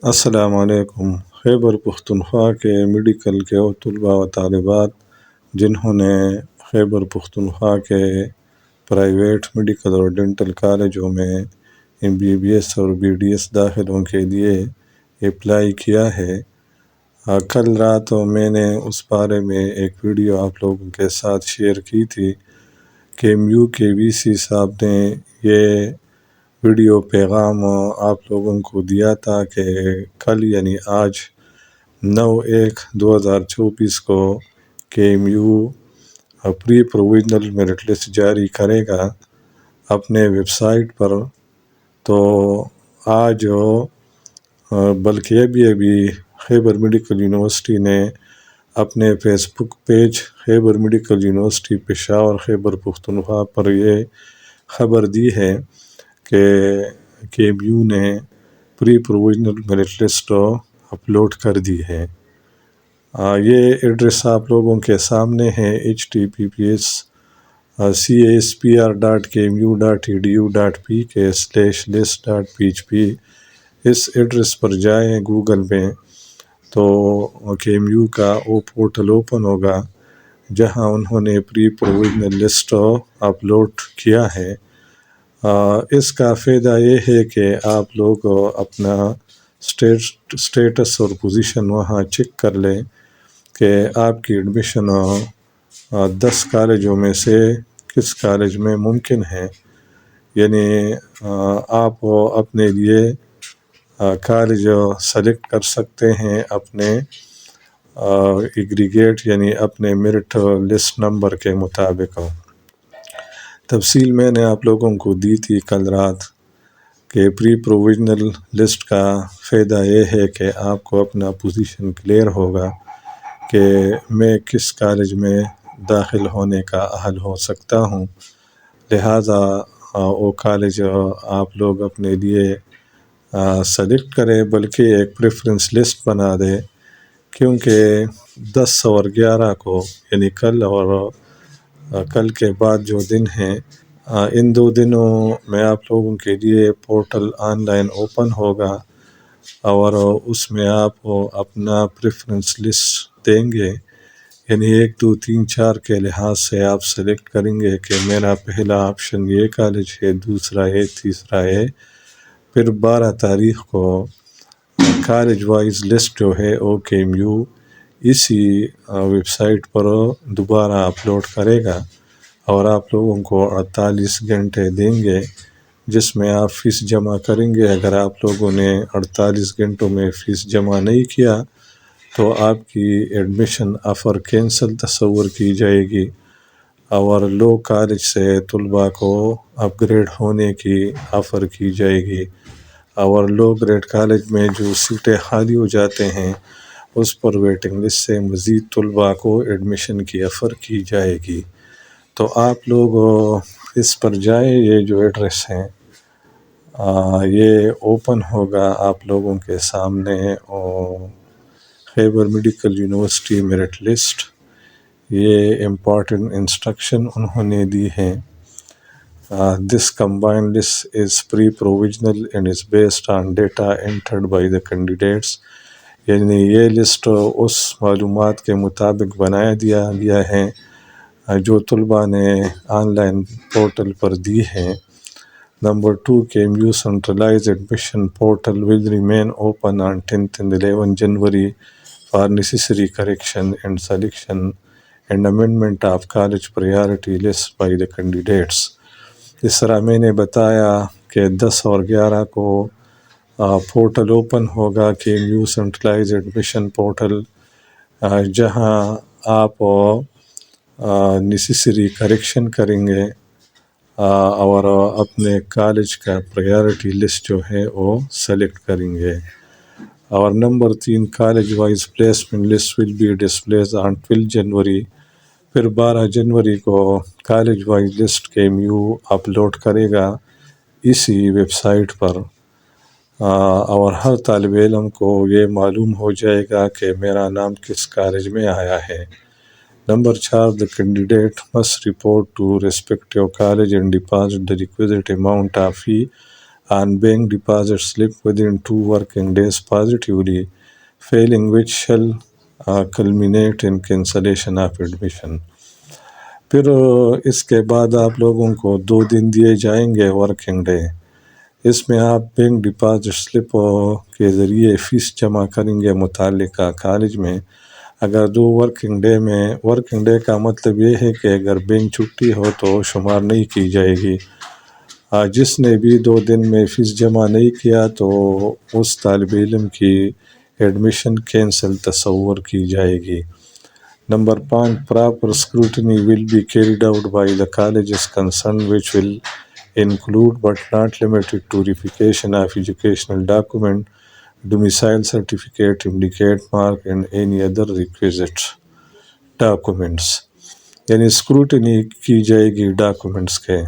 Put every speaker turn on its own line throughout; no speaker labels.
السلام علیکم۔ خیبر پختونخوا کے میڈیکل کے طلباء و طالبات جنہوں نے خیبر پختونخوا کے پرائیویٹ میڈیکل اور ڈینٹل کالجوں میں MBBS اور BDS داخلوں کے لیے اپلائی کیا ہے، کل رات میں نے اس بارے میں ایک ویڈیو آپ لوگوں کے ساتھ شیئر کی تھی کہ MU کے VC صاحب نے یہ ویڈیو پیغام آپ لوگوں کو دیا تھا کہ کل یعنی آج 9/1/2024 کو KMU پری پروویژنل میرٹ لسٹ جاری کرے گا اپنے ویب سائٹ پر۔ تو آج بلکہ ابھی خیبر میڈیکل یونیورسٹی نے اپنے فیس بک پیج خیبر میڈیکل یونیورسٹی پشاور خیبر پختونخوا پر یہ خبر دی ہے کہ KMU نے پری پروویژنل میرٹ لسٹ اپلوڈ کر دی ہے۔ یہ ایڈریس آپ لوگوں کے سامنے ہے https://caspr.kmu.edu.pk/list.php۔ اس ایڈریس پر جائیں گوگل میں تو KMU کا وہ پورٹل اوپن ہوگا جہاں انہوں نے پری پروویژنل لسٹ اپلوڈ کیا ہے۔ اس کا فائدہ یہ ہے کہ آپ لوگ اپنا سٹیٹس اور پوزیشن وہاں چیک کر لیں کہ آپ کی ایڈمیشن 10 کالجوں میں سے کس کالج میں ممکن ہے، یعنی آپ اپنے لیے کالج سلیکٹ کر سکتے ہیں اپنے ایگریگیٹ یعنی اپنے میرٹ لسٹ نمبر کے مطابق۔ تفصیل میں نے آپ لوگوں کو دی تھی کل رات کہ پری پروویژنل لسٹ کا فائدہ یہ ہے کہ آپ کو اپنا پوزیشن کلیئر ہوگا کہ میں کس کالج میں داخل ہونے کا اہل ہو سکتا ہوں، لہٰذا وہ کالج آپ لوگ اپنے لیے سلیکٹ کریں، بلکہ ایک پریفرنس لسٹ بنا دیں، کیونکہ 10 اور 11 کو یعنی کل اور کل کے بعد جو دن ہیں، ان 2 دنوں میں آپ لوگوں کے لیے پورٹل آن لائن اوپن ہوگا اور اس میں آپ اپنا پریفرنس لسٹ دیں گے، یعنی 1 2 3 4 کے لحاظ سے آپ سلیکٹ کریں گے کہ میرا پہلا آپشن یہ کالج ہے، دوسرا ہے، تیسرا ہے۔ پھر 12 تاریخ کو کالج وائز لسٹ جو ہے KMU اسی ویب سائٹ پر دوبارہ اپلوڈ کرے گا اور آپ لوگوں کو 48 گھنٹے دیں گے جس میں آپ فیس جمع کریں گے۔ اگر آپ لوگوں نے 48 گھنٹوں میں فیس جمع نہیں کیا تو آپ کی ایڈمیشن آفر کینسل تصور کی جائے گی اور لو کالج سے طلباء کو اپ گریڈ ہونے کی آفر کی جائے گی، اور لو گریڈ کالج میں جو سیٹیں خالی ہو جاتے ہیں اس پر ویٹنگ لسٹ سے مزید طلباء کو ایڈمیشن کی آفر کی جائے گی۔ تو آپ لوگ اس پر جائیں، یہ جو ایڈریس ہیں یہ اوپن ہوگا آپ لوگوں کے سامنے، خیبر میڈیکل یونیورسٹی میرٹ لسٹ۔ یہ امپورٹنٹ انسٹرکشن انہوں نے دی ہیں۔ This combined list is pre-provisional and is based on data entered by the candidates۔ یعنی یہ لسٹ اس معلومات کے مطابق بنایا دیا گیا ہے جو طلباء نے آن لائن پورٹل پر دی ہے۔ Number 2، KMU centralized admission portal will remain open on 10th and 11 January for necessary correction and selection and amendment of college priority list by the candidates۔ اس طرح میں نے بتایا کہ 10 اور 11 کو پورٹل اوپن ہوگا KMU centralise admission portal, جہاں آپ نیسیسری کریکشن کریں گے اور اپنے کالج کا پریارٹی لسٹ جو ہے وہ سلیکٹ کریں گے۔ اور number 3، college wise placement list will be displays on 12 جنوری۔ پھر 12 جنوری کو college wise list KMU upload کرے گا اسی ویب سائٹ پر، اور ہر طالب علم کو یہ معلوم ہو جائے گا کہ میرا نام کس کالج میں آیا ہے۔ Number 4، the candidate must report to respective college and deposit the requisite amount of fee on bank deposit slip within 2 working days positively, failing which shall culminate in cancellation of admission. پھر اس کے بعد آپ لوگوں کو 2 دن دیے جائیں گے working day. اس میں آپ بینک ڈپازٹ سلپ کے ذریعے فیس جمع کریں گے متعلقہ کالج میں. اگر 2 ورکنگ ڈے کا مطلب یہ ہے کہ اگر بینک چھٹی ہو تو شمار نہیں کی جائے گی. جس نے بھی 2 دن میں فیس جمع نہیں کیا تو اس طالب علم کی ایڈمیشن کینسل تصور کی جائے گی. Number 5, proper scrutiny will be carried out by the colleges concerned which will include but not limited to verification of educational document, domicile certificate, indicate mark and any other requisite documents. یعنی scrutiny کی جائے گی documents کے.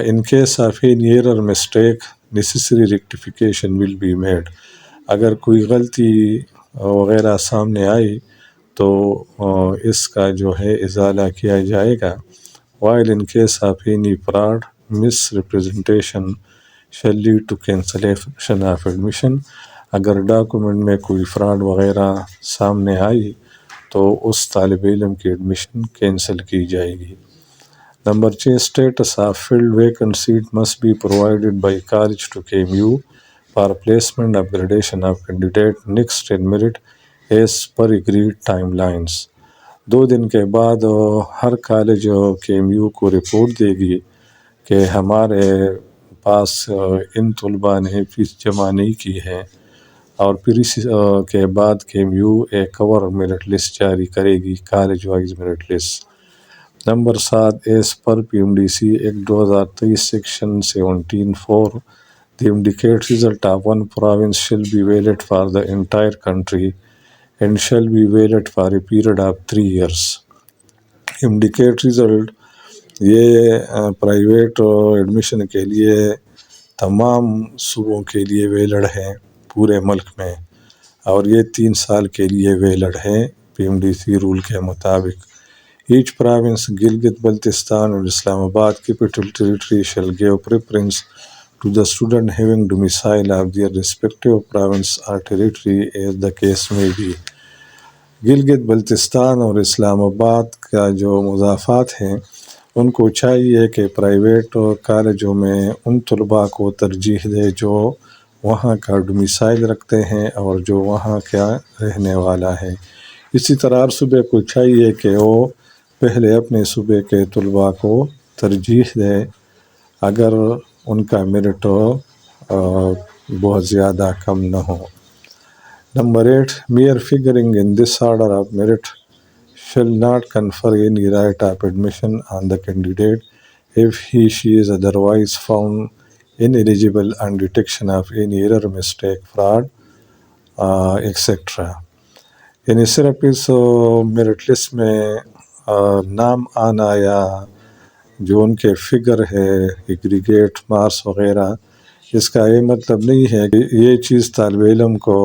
In case of any error mistake, necessary rectification will be made. اگر کوئی غلطی وغیرہ سامنے آئی تو اس کا جو ہے ازالہ کیا جائے گا. while in case of any fraud, misrepresentation shall lead to cancellation of admission. اگر ڈاکومنٹ میں کوئی فراڈ وغیرہ سامنے آئی تو اس طالب علم کی ایڈمیشن کینسل کی جائے گی. Number 6, status of filled vacant seat must be provided by college to KMU for placement upgradation of candidate next in merit as per agreed timelines. 2 دن کے بعد ہر کالج KMU کو رپورٹ دے گی کہ ہمارے پاس ان طلباء نے فیس جمع نہیں کی ہے، اور پھر اس کے بعد KMU ایک کور میرٹ لسٹ جاری کرے گی، college wise merit list. Number 7, as per PMDC act 2023 section 17(4), the indicate result of one province shall be valid for the entire country and shall be valid for a period of 3 years. indicate result یہ private admission کے لیے تمام صوبوں کے لیے valid ہے پورے ملک میں، اور یہ 3 سال کے لیے ویلڈ ہے PMDC رول کے مطابق. Each province, Gilgit Baltistan and Islamabad Capital Territory shall give preference to the student having domicile of their respective province or territory as the case may be. Gilgit Baltistan اور اسلام آباد کا جو مضافات ہیں ان کو چاہیے کہ پرائیویٹ کالجوں میں ان طلباء کو ترجیح دے جو وہاں کا ڈومیسائل رکھتے ہیں اور جو وہاں کا رہنے والا ہے. اسی طرح ہر صوبے کو چاہیے کہ وہ پہلے اپنے صوبے کے طلباء کو ترجیح دے اگر ان کا میرٹ بہت زیادہ کم نہ ہو. Number 8, mere figuring in this order of merit shall not confer any right of admission on the candidate if she is otherwise found ineligible on detection of any error, mistake, fraud, etc. یعنی صرف اس merit list میں نام آنا یا جو ان کے figure ہے aggregate marks وغیرہ، اس کا یہ مطلب نہیں ہے کہ یہ چیز طالب علم کو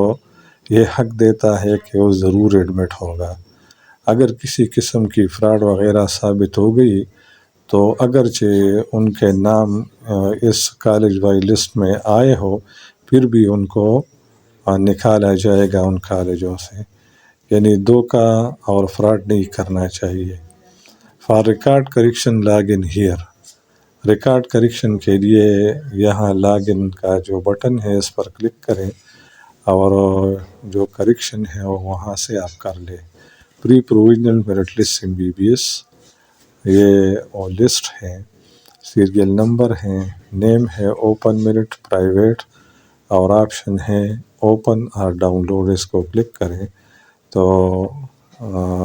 یہ حق دیتا ہے کہ وہ ضرور ایڈمٹ ہوگا. اگر کسی قسم کی فراڈ وغیرہ ثابت ہو گئی تو اگرچہ ان کے نام اس کالج وائی لسٹ میں آئے ہو پھر بھی ان کو نکالا جائے گا ان کالجوں سے. یعنی دھوکہ اور فراڈ نہیں کرنا چاہیے. For record correction log in here. Record correction کے لیے یہاں لاگ ان کا جو بٹن ہے اس پر کلک کریں اور جو کریکشن ہے وہ وہاں سے آپ کر لیں. پری پروویژنل میرٹ لسٹ MBBS یہ وہ لسٹ ہے، سیریل نمبر ہیں، نیم ہے اوپن میرٹ پرائیویٹ اور آپشن ہے اوپن اور ڈاؤن لوڈ. اس کو کلک کریں تو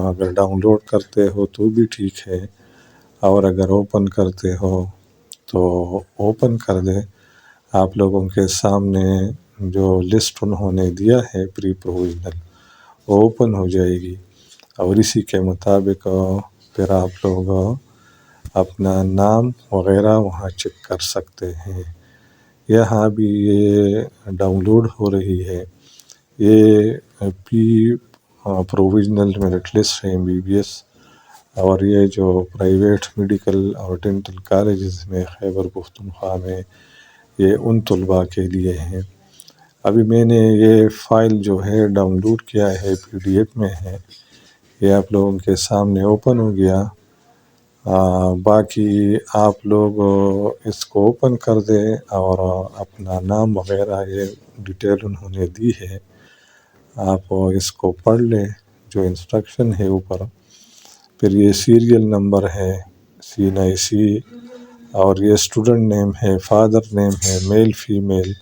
اگر ڈاؤن لوڈ کرتے ہو تو بھی ٹھیک ہے، اور اگر اوپن کرتے ہو تو اوپن کر دیں. آپ لوگوں کے سامنے جو لسٹ انہوں نے دیا ہے پری پروویژنل وہ اوپن ہو جائے گی، اور اسی کے مطابق پھر آپ لوگ اپنا نام وغیرہ وہاں چیک کر سکتے ہیں. یہاں بھی یہ ڈاؤن لوڈ ہو رہی ہے، یہ پی پروویژنل میرٹ لسٹ ہے MBBS، اور یہ جو پرائیویٹ میڈیکل اور ڈینٹل کالجز میں خیبر پختونخوا میں یہ ان طلباء کے لیے ہیں۔ ابھی میں نے یہ فائل جو ہے ڈاؤن لوڈ کیا ہے، PDF میں ہے، یہ آپ لوگوں کے سامنے اوپن ہو گیا۔ باقی آپ لوگ اس کو اوپن کر دیں اور اپنا نام وغیرہ یہ ڈیٹیل انہوں نے دی ہے، آپ اس کو پڑھ لیں جو انسٹرکشن ہے اوپر۔ پھر یہ سیریل نمبر ہے CNIC، اور یہ اسٹوڈنٹ نیم ہے، فادر نیم ہے، male female,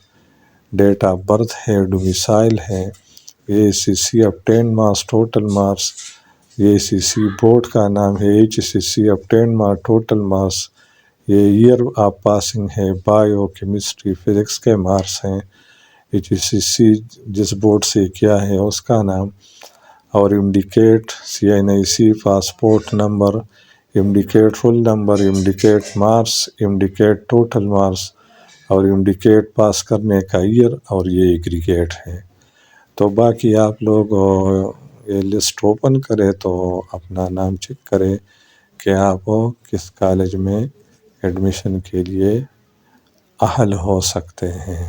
date of birth ہے، ڈومیسائل ہے، ACC obtained marks, total marks, ACC board کا نام ہے، HCC obtained marks, total marks, یہ ایئر آف پاسنگ ہے، بایو کیمسٹری فزکس کے مارکس ہیں، HCC جس بورڈ سے کیا ہے اس کا نام، اور indicate CNIC passport number, indicate full number, indicate marks, indicate total marks, اور انڈیکیٹ پاس کرنے کا ایئر، اور یہ ایگریگیٹ ہے۔ تو باقی آپ لوگ یہ لسٹ اوپن کریں تو اپنا نام چیک کریں کہ آپ کس کالج میں ایڈمیشن کے لیے اہل ہو سکتے ہیں۔